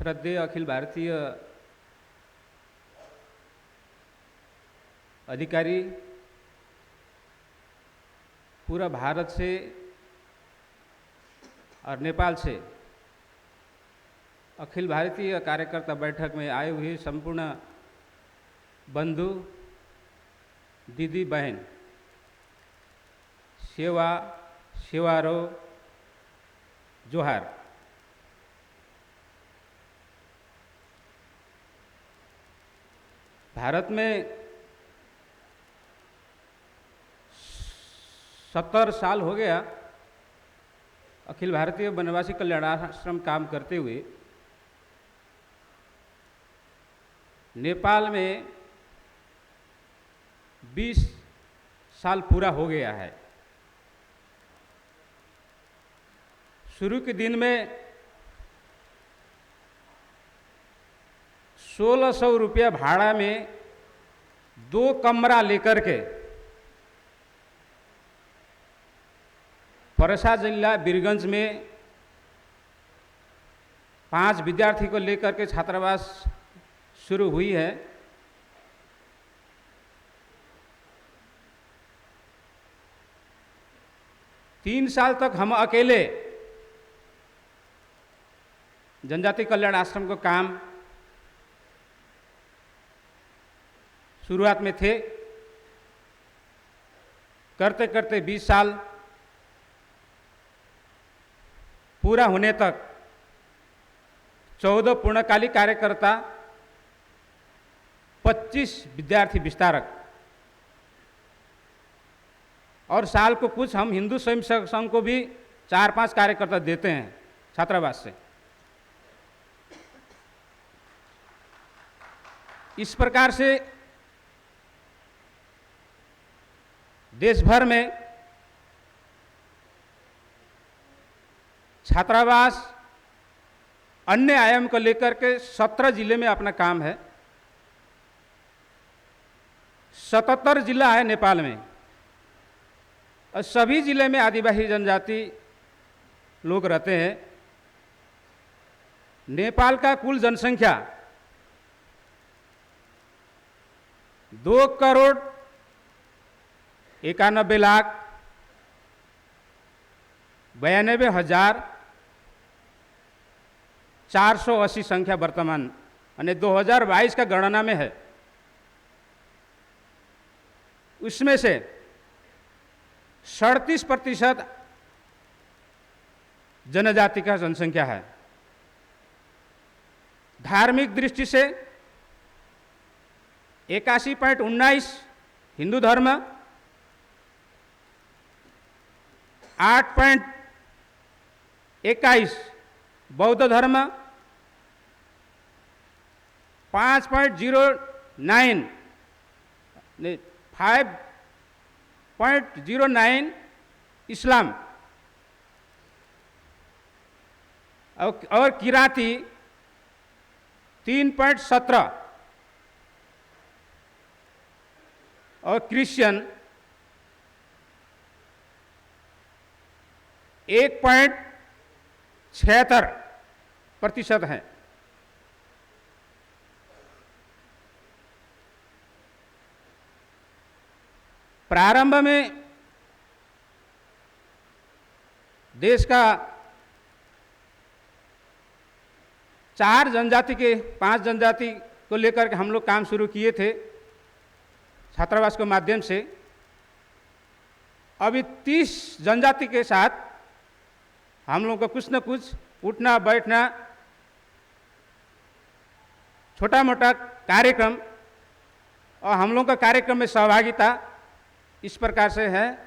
श्रद्धेय अखिल भारतीय अधिकारी, पूरा भारत से और नेपाल से अखिल भारतीय कार्यकर्ता बैठक में आए हुए संपूर्ण बंधु, दीदी बहन, सेवारो जोहार। भारत में 70 साल हो गया अखिल भारतीय वनवासी कल्याण आश्रम काम करते हुए। नेपाल में 20 साल पूरा हो गया है। शुरू के दिन में 1600 रुपया भाड़ा में 2 कमरा लेकर के परसा जिला वीरगंज में 5 विद्यार्थी को लेकर के छात्रावास शुरू हुई है। तीन साल तक हम अकेले जनजाति कल्याण आश्रम को काम शुरुआत में थे। करते करते 20 साल पूरा होने तक 14 पूर्णकालिक कार्यकर्ता, 25 विद्यार्थी विस्तारक और साल को कुछ हम हिंदू स्वयं सेवक संघ को भी 4-5 कार्यकर्ता देते हैं छात्रावास से। इस प्रकार से देश भर में छात्रावास अन्य आयाम को लेकर के 17 जिले में अपना काम है। 77 जिला है नेपाल में और सभी जिले में आदिवासी जनजाति लोग रहते हैं। नेपाल का कुल जनसंख्या 2,91,92,480 संख्या वर्तमान यानी 2022 का गणना में है। उसमें से 37% जनजाति का जनसंख्या है। धार्मिक दृष्टि से 81.19 हिंदू धर्म, 8.21 बौद्ध धर्म, 5.09 इस्लाम और किराती 3.17 और क्रिश्चियन 1.76% है। प्रारंभ में देश का 4 जनजाति के 5 जनजाति को लेकर के हम लोग काम शुरू किए थे छात्रावास के माध्यम से। अभी 30 जनजाति के साथ हम लोग को कुछ न कुछ उठना बैठना, छोटा मोटा कार्यक्रम और हम लोग का कार्यक्रम में सहभागिता इस प्रकार से है।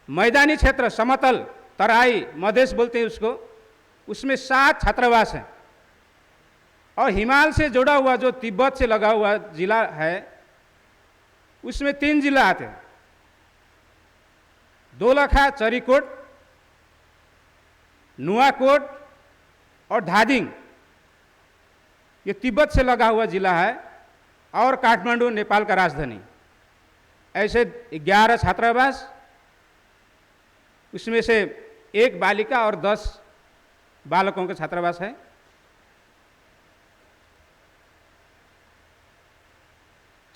मैदानी क्षेत्र, समतल, तराई, मधेश बोलते हैं उसको, उसमें 7 छात्रावास हैं और हिमालय से जुड़ा हुआ जो तिब्बत से लगा हुआ जिला है उसमें 3 जिला आते हैं। दोलखा, चरीकोट, नुआकोट और धादिङ, ये तिब्बत से लगा हुआ जिला है और काठमांडू नेपाल का राजधानी। ऐसे 11 छात्रावास, उसमें से 1 बालिका और 10 बालकों का छात्रावास है।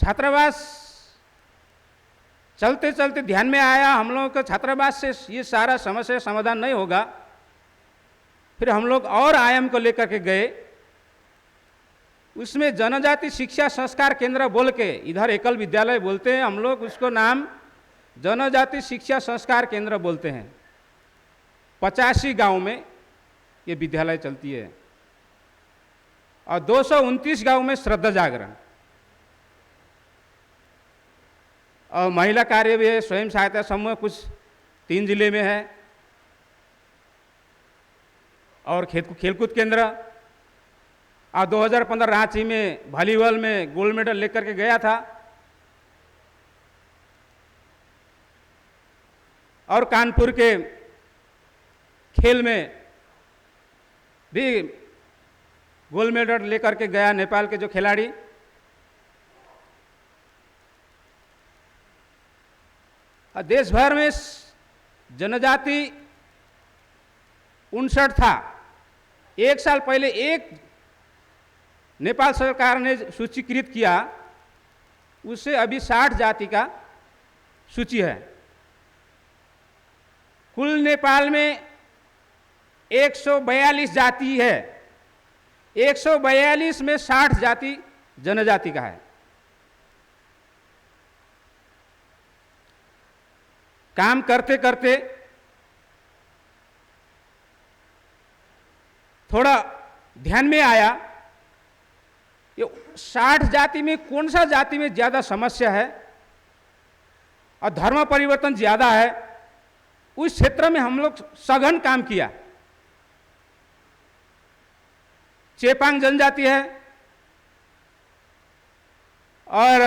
छात्रावास चलते चलते ध्यान में आया हम लोगों को छात्रावास से ये सारा समस्या समाधान नहीं होगा। फिर हम लोग और आयाम को लेकर के गए, उसमें जनजाति शिक्षा संस्कार केंद्र बोल के, इधर एकल विद्यालय बोलते हैं हम लोग, उसको नाम जनजाति शिक्षा संस्कार केंद्र बोलते हैं। 85 गांव में ये विद्यालय चलती है और 229 गांव में श्रद्धा जागरण, और महिला कार्य भी है, स्वयं सहायता समूह कुछ 3 जिले में है, और खेलकूद केंद्र। और 2015 रांची में वॉलीबॉल में गोल्ड मेडल लेकर के गया था, और कानपुर के खेल में भी गोल्ड मेडल लेकर के गया नेपाल के जो खिलाड़ी। देश भर में जनजाति 59 था। 1 साल पहले एक नेपाल सरकार ने सूचीकृत किया, उससे अभी 60 जाति का सूची है। कुल नेपाल में 142 जाति है, 142 में 60 जाति जनजाति का है। काम करते करते थोड़ा ध्यान में आया, ये 60 जाति में कौन सा जाति में ज़्यादा समस्या है और धर्म परिवर्तन ज़्यादा है। उस क्षेत्र में हम लोग सघन काम किया। चेपांग जनजाति है और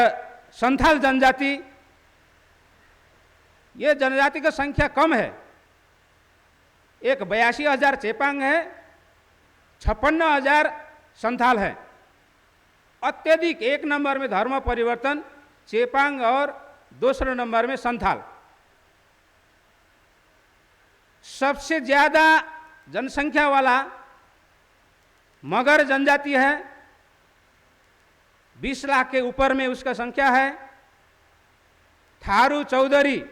संथाल जनजाति, ये जनजाति का संख्या कम है। एक 82,000 चेपांग है, 56,000 संथाल है। अत्यधिक 1 नंबर में धर्म परिवर्तन चेपांग और दूसरे नंबर में संथाल। सबसे ज्यादा जनसंख्या वाला मगर जनजाति है, 20 लाख के ऊपर में उसका संख्या है। थारू चौधरी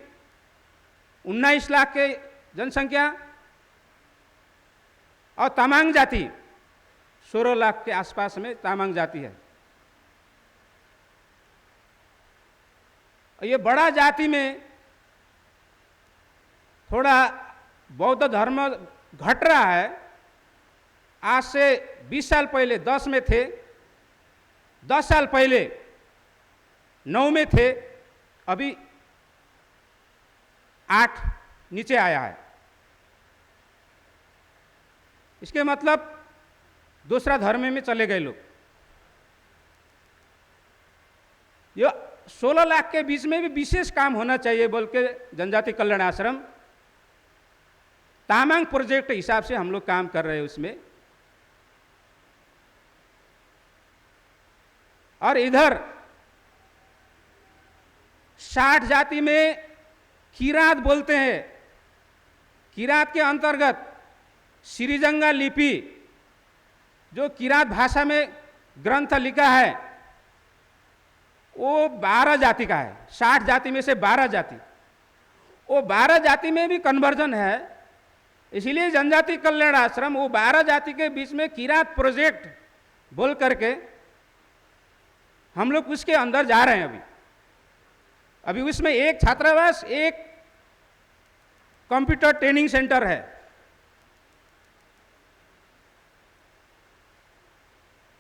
19 लाख के जनसंख्या, और तामांग जाति 16 लाख के आसपास में तामांग जाति है। ये बड़ा जाति में थोड़ा बौद्ध धर्म घट रहा है। आज से 20 साल पहले 10 में थे, 10 साल पहले 9 में थे, अभी 8 नीचे आया है। इसके मतलब दूसरा धर्म में चले गए लोग। ये 16 लाख के बीच में भी विशेष काम होना चाहिए बोल के जनजाति कल्याण आश्रम तामांग प्रोजेक्ट हिसाब से हम लोग काम कर रहे हैं उसमें। और इधर 60 जाति में किरात बोलते हैं। किरात के अंतर्गत श्रीजंगा लिपि, जो किरात भाषा में ग्रंथ लिखा है, वो 12 जाति का है। 60 जाति में से 12 जाति, वो 12 जाति में भी कन्वर्जन है। इसीलिए जनजाति कल्याण आश्रम वो 12 जाति के बीच में किरात प्रोजेक्ट बोल करके हम लोग उसके अंदर जा रहे हैं। अभी उसमें एक छात्रावास, एक कंप्यूटर ट्रेनिंग सेंटर है।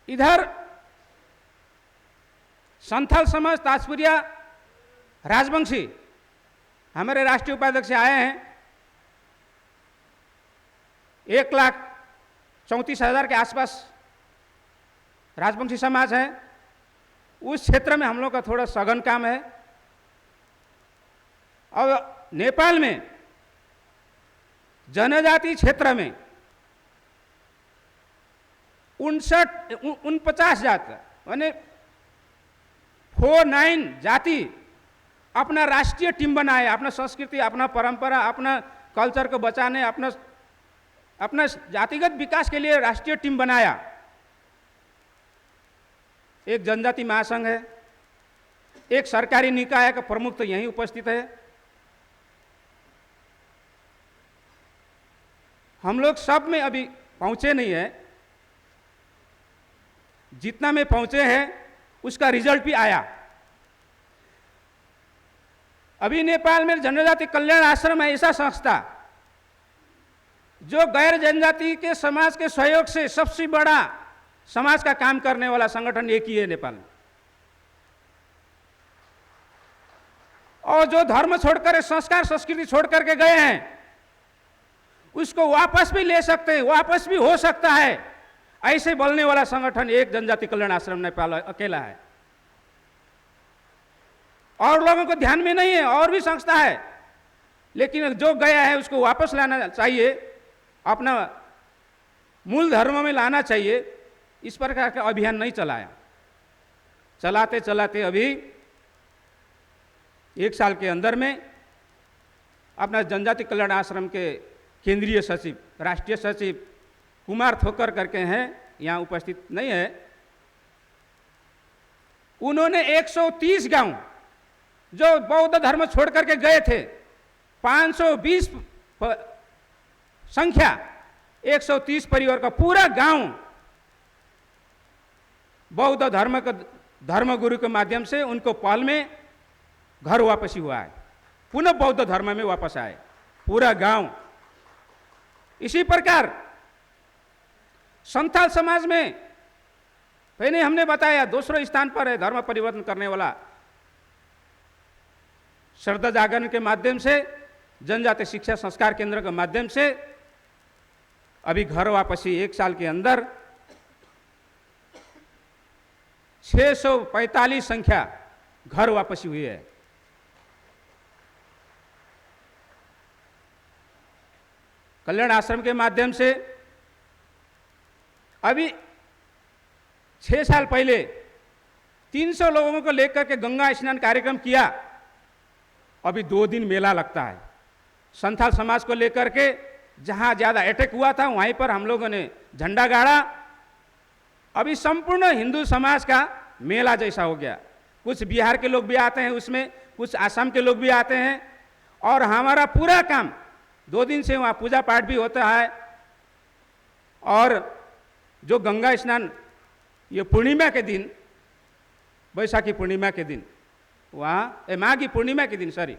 इधर संथाल समाज ताजपुरिया राजवंशी हमारे राष्ट्रीय उपाध्यक्ष आए हैं। 1,34,000 के आसपास राजवंशी समाज है। उस क्षेत्र में हम लोग का थोड़ा सघन काम है। और नेपाल में जनजाति क्षेत्र में 49 जाति माने 49 जाति अपना राष्ट्रीय टीम बनाए, अपना संस्कृति, अपना परंपरा, अपना कल्चर को बचाने, अपना अपना जातिगत विकास के लिए राष्ट्रीय टीम बनाया। एक जनजाति महासंघ है, एक सरकारी निकाय का प्रमुख तो यहीं उपस्थित है। हम लोग सब में अभी पहुंचे नहीं है, जितना में पहुंचे हैं उसका रिजल्ट भी आया। अभी नेपाल में जनजाति कल्याण आश्रम है ऐसा संस्था जो गैर जनजाति के समाज के सहयोग से सबसे बड़ा समाज का काम करने वाला संगठन एक ही है नेपाल में। और जो धर्म छोड़कर, संस्कार संस्कृति छोड़ करके गए हैं उसको वापस भी ले सकते हैं, वापस भी हो सकता है, ऐसे बोलने वाला संगठन एक जनजाति कल्याण आश्रम नेपाल अकेला है। और लोगों को ध्यान में नहीं है, और भी संस्था है, लेकिन जो गया है उसको वापस लाना चाहिए, अपना मूल धर्म में लाना चाहिए। इस प्रकार का अभियान नहीं चलाया। चलाते चलाते अभी 1 साल के अंदर में अपना जनजाति कल्याण आश्रम के केंद्रीय सचिव, राष्ट्रीय सचिव कुमार थोकर करके हैं, यहाँ उपस्थित नहीं है, उन्होंने 130 गांव जो बौद्ध धर्म छोड़ करके गए थे, 520 संख्या, 130 परिवार का पूरा गांव बौद्ध धर्म का धर्मगुरु के माध्यम से उनको पहल में घर वापसी हुआ है, पुनः बौद्ध धर्म में वापस आए पूरा गांव। इसी प्रकार संथाल समाज में पहले हमने बताया दूसरे स्थान पर है धर्म परिवर्तन करने वाला। श्रद्धा जागरण के माध्यम से, जनजाति शिक्षा संस्कार केंद्र के माध्यम से अभी घर वापसी 1 साल के अंदर 645 संख्या घर वापसी हुई है। कल्याण आश्रम के माध्यम से अभी 6 साल पहले 300 लोगों को लेकर के गंगा स्नान कार्यक्रम किया। अभी 2 दिन मेला लगता है संथाल समाज को लेकर के। जहां ज्यादा अटैक हुआ था वहीं पर हम लोगों ने झंडा गाड़ा। अभी संपूर्ण हिंदू समाज का मेला जैसा हो गया। कुछ बिहार के लोग भी आते हैं उसमें, कुछ आसाम के लोग भी आते हैं, और हमारा पूरा काम 2 दिन से वहाँ पूजा पाठ भी होता है। और जो गंगा स्नान ये पूर्णिमा के दिन, बैसाखी पूर्णिमा के दिन, वहाँ माघी पूर्णिमा के दिन सॉरी,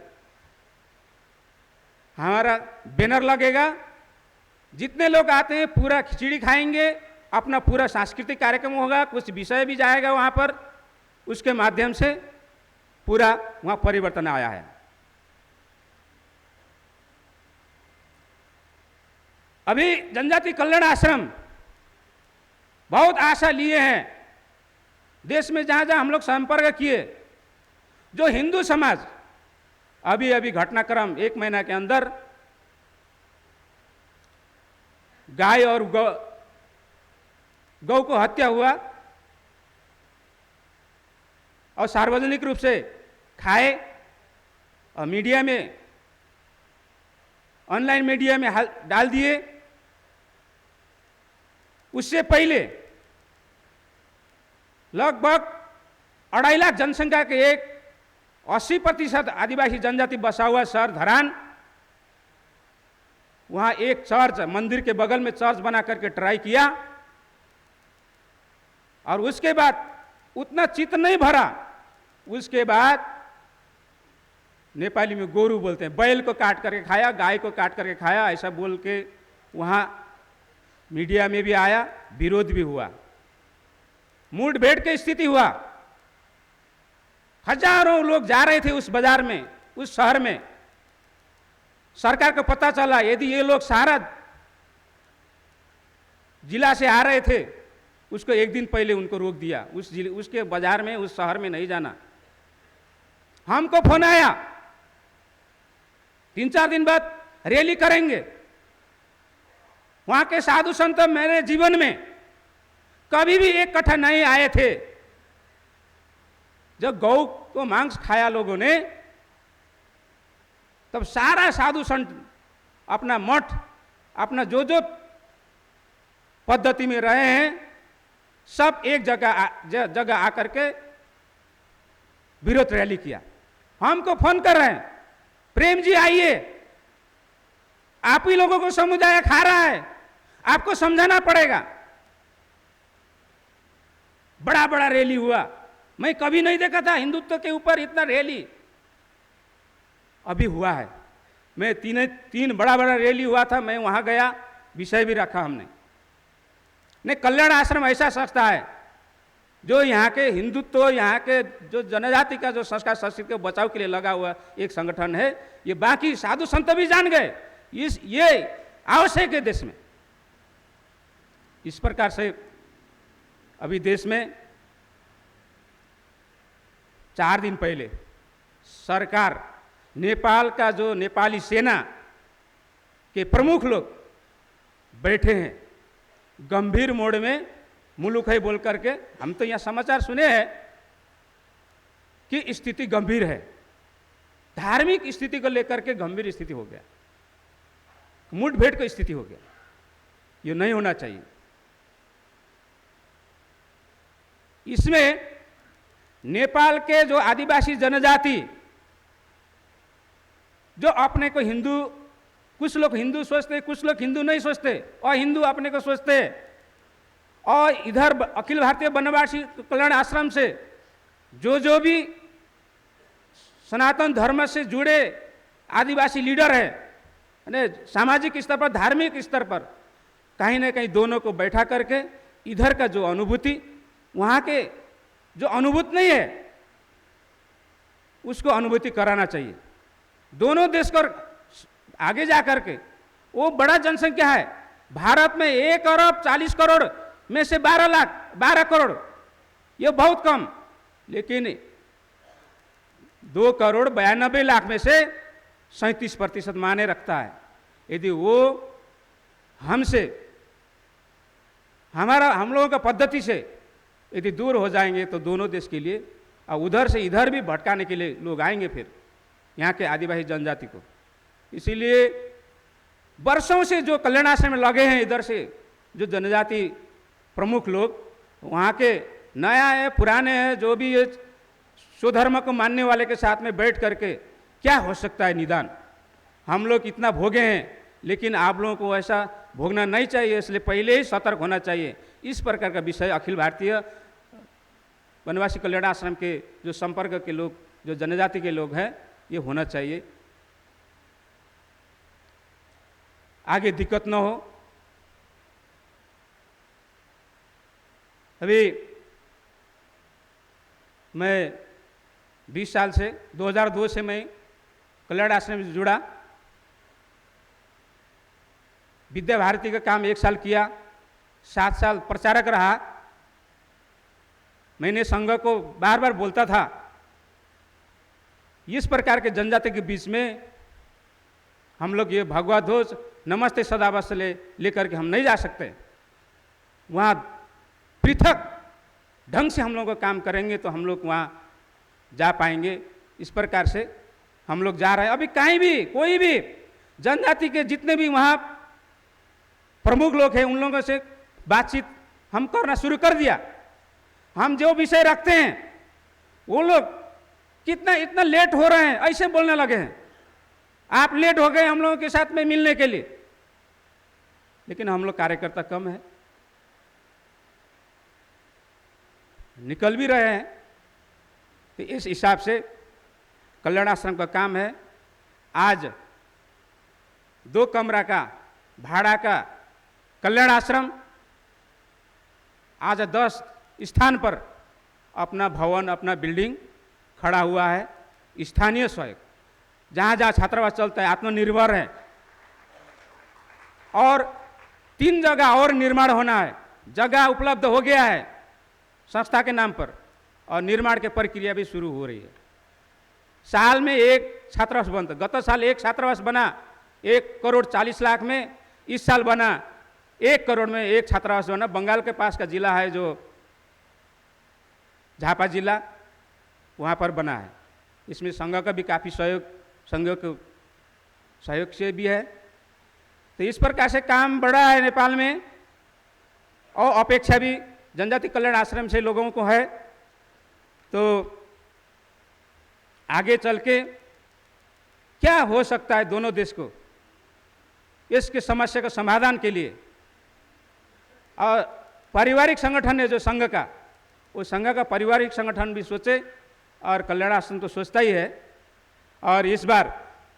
हमारा बैनर लगेगा। जितने लोग आते हैं पूरा खिचड़ी खाएंगे, अपना पूरा सांस्कृतिक कार्यक्रम होगा, कुछ विषय भी जाएगा वहाँ पर। उसके माध्यम से पूरा वहाँ परिवर्तन आया है। अभी जनजाति कल्याण आश्रम बहुत आशा लिए हैं देश में जहाँ जहाँ हम लोग संपर्क किए। जो हिंदू समाज अभी अभी घटनाक्रम 1 महीना के अंदर गाय और गौ को हत्या हुआ और सार्वजनिक रूप से खाए और मीडिया में, ऑनलाइन मीडिया में डाल दिए। उससे पहले लगभग 2.5 लाख जनसंख्या के एक 80% आदिवासी जनजाति बसा हुआ शहर धरान, वहां एक चर्च, मंदिर के बगल में चर्च बना करके ट्राई किया। और उसके बाद उतना चित्त नहीं भरा। उसके बाद नेपाली में गोरू बोलते हैं, बैल को काट करके खाया, गाय को काट करके खाया, ऐसा बोल के वहां मीडिया में भी आया, विरोध भी हुआ, मुठभेड़ की स्थिति हुआ। हजारों लोग जा रहे थे उस बाजार में, उस शहर में। सरकार को पता चला यदि ये लोग सारा जिला से आ रहे थे, उसको 1 दिन पहले उनको रोक दिया। उसके बाजार में, उस शहर में नहीं जाना। हमको फोन आया 3-4 दिन बाद रैली करेंगे। वहां के साधु संत मेरे जीवन में कभी भी एक कट्ठा नहीं आए थे। जब गौ को मांस खाया लोगों ने, तब सारा साधु संत अपना मठ, अपना जो जो पद्धति में रहे हैं, सब एक जगह आकर के विरोध रैली किया। हमको फोन कर रहे हैं, प्रेम जी आइए, आप ही लोगों को समुदाय खा रहा है, आपको समझाना पड़ेगा। बड़ा बड़ा रैली हुआ, मैं कभी नहीं देखा था हिंदुत्व के ऊपर इतना रैली, अभी हुआ है। मैं तीन बड़ा बड़ा रैली हुआ था, मैं वहां गया, विषय भी रखा हमने। नहीं, कल्याण आश्रम ऐसा संस्था है जो यहाँ के हिंदुत्व, यहाँ के जो जनजाति का जो संस्कार संस्कृति के बचाव के लिए लगा हुआ एक संगठन है। ये बाकी साधु संत भी जान गए, ये आवश्यक है देश में। इस प्रकार से अभी देश में 4 दिन पहले सरकार, नेपाल का जो नेपाली सेना के प्रमुख लोग बैठे हैं, गंभीर मोड में मुलुक है बोल करके। हम तो यहाँ समाचार सुने हैं कि स्थिति गंभीर है, धार्मिक स्थिति को लेकर के गंभीर स्थिति हो गया, मुठभेड़ की स्थिति हो गया। ये नहीं होना चाहिए। इसमें नेपाल के जो आदिवासी जनजाति, जो अपने को हिंदू, कुछ लोग हिंदू सोचते, कुछ लोग हिंदू नहीं सोचते, और हिंदू अपने को सोचते, और इधर अखिल भारतीय वनवासी कल्याण आश्रम से जो भी सनातन धर्म से जुड़े आदिवासी लीडर हैं, सामाजिक स्तर पर, धार्मिक स्तर पर, कहीं ना कहीं दोनों को बैठा करके इधर का जो अनुभूति, वहाँ के जो अनुभूति नहीं है, उसको अनुभूति कराना चाहिए। दोनों देश को आगे जा करके, वो बड़ा जनसंख्या है भारत में, 1 अरब 40 करोड़ में से 12 करोड़, ये बहुत कम। लेकिन 2 करोड़ 92 लाख में से 37% माने रखता है। यदि वो हमसे, हम लोगों का पद्धति से यदि दूर हो जाएंगे तो दोनों देश के लिए, और उधर से इधर भी भटकाने के लिए लोग आएंगे फिर यहाँ के आदिवासी जनजाति को। इसीलिए वर्षों से जो कल्याण आश्रम में लगे हैं, इधर से जो जनजाति प्रमुख लोग, वहाँ के नया है पुराने हैं, जो भी ये स्वधर्म को मानने वाले के साथ में बैठ करके क्या हो सकता है निदान। हम लोग इतना भोगे हैं, लेकिन आप लोगों को ऐसा भोगना नहीं चाहिए, इसलिए पहले ही सतर्क होना चाहिए। इस प्रकार का विषय अखिल भारतीय वनवासी कल्याण आश्रम के जो संपर्क के लोग, जो जनजाति के लोग हैं, ये होना चाहिए, आगे दिक्कत न हो। अभी मैं 20 साल से, 2002 से मैं कल्याण आश्रम से जुड़ा, विद्या भारती का काम 1 साल किया, 7 साल प्रचारक रहा। मैंने संघ को बार बार बोलता था, इस प्रकार के जनजाति के बीच में हम लोग ये भगवा ध्वज, नमस्ते सदावत लेकर के हम नहीं जा सकते। वहाँ पृथक ढंग से हम लोग का काम करेंगे तो हम लोग वहाँ जा पाएंगे। इस प्रकार से हम लोग जा रहे हैं। अभी कहीं भी कोई भी जनजाति के जितने भी वहाँ प्रमुख लोग हैं, उन लोगों से बातचीत हम करना शुरू कर दिया। हम जो विषय रखते हैं, वो लोग कितना इतना लेट हो रहे हैं ऐसे बोलने लगे हैं, आप लेट हो गए हम लोगों के साथ में मिलने के लिए। लेकिन हम लोग कार्यकर्ता कम है, निकल भी रहे हैं। तो इस हिसाब से कल्याण आश्रम का काम है। आज 2 कमरा का भाड़ा का कल्याण आश्रम आज 10 स्थान पर अपना भवन, अपना बिल्डिंग खड़ा हुआ है। स्थानीय सहयोग, जहाँ जहाँ छात्रावास चलता है, आत्मनिर्भर है। और 3 जगह और निर्माण होना है, जगह उपलब्ध हो गया है संस्था के नाम पर, और निर्माण की प्रक्रिया भी शुरू हो रही है। साल में 1 छात्रावास बनता, गत साल 1 छात्रावास बना 1 करोड़ 40 लाख में, इस साल बना 1 करोड़ में 1 छात्रावास बना। बंगाल के पास का जिला है जो झापा जिला, वहाँ पर बना है। इसमें संघ का भी काफ़ी सहयोग, संघ के सहयोग से भी है। तो इस प्रकार से काम बढ़ा है नेपाल में। और अपेक्षा भी जनजाति कल्याण आश्रम से लोगों को है। तो आगे चल के क्या हो सकता है दोनों देश को इसके समस्या का समाधान के लिए। और पारिवारिक संगठन है जो संघ का, वो संघ का पारिवारिक संगठन भी सोचे और कल्याण आश्रम तो सोचता ही है। और इस बार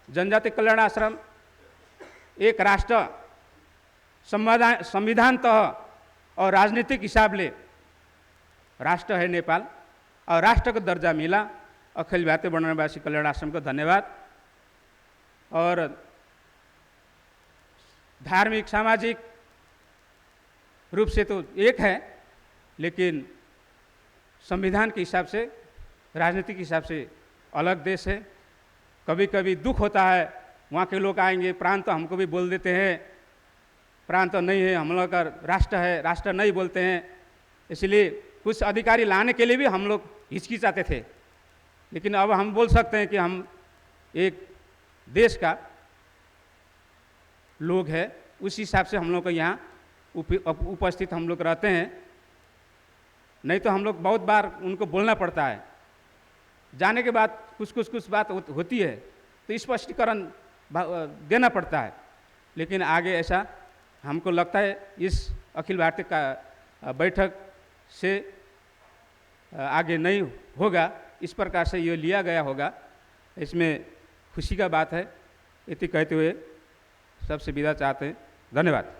जनजाति कल्याण आश्रम एक राष्ट्र संविधान तह और राजनीतिक हिसाब ले राष्ट्र है नेपाल और राष्ट्र का दर्जा मिला। अखिल भारतीय वर्णवासी कल्याण आश्रम को धन्यवाद। और धार्मिक सामाजिक रूप से तो एक है, लेकिन संविधान के हिसाब से राजनीतिक हिसाब से अलग देश है। कभी कभी दुख होता है, वहाँ के लोग आएंगे प्रांत तो हमको भी बोल देते हैं, प्रांत तो नहीं है, हम लोग का राष्ट्र है, राष्ट्र नहीं बोलते हैं। इसलिए कुछ अधिकारी लाने के लिए भी हम लोग हिचकिचाते थे, लेकिन अब हम बोल सकते हैं कि हम एक देश का लोग हैं, उस हिसाब से हम लोग को यहाँ उपस्थित हम लोग रहते हैं। नहीं तो हम लोग बहुत बार उनको बोलना पड़ता है, जाने के बाद कुछ बात होती है तो स्पष्टीकरण देना पड़ता है। लेकिन आगे ऐसा हमको लगता है इस अखिल भारतीय का बैठक से आगे नहीं होगा, इस प्रकार से ये लिया गया होगा, इसमें खुशी का बात है। इति कहते हुए सबसे विदा चाहते हैं। धन्यवाद।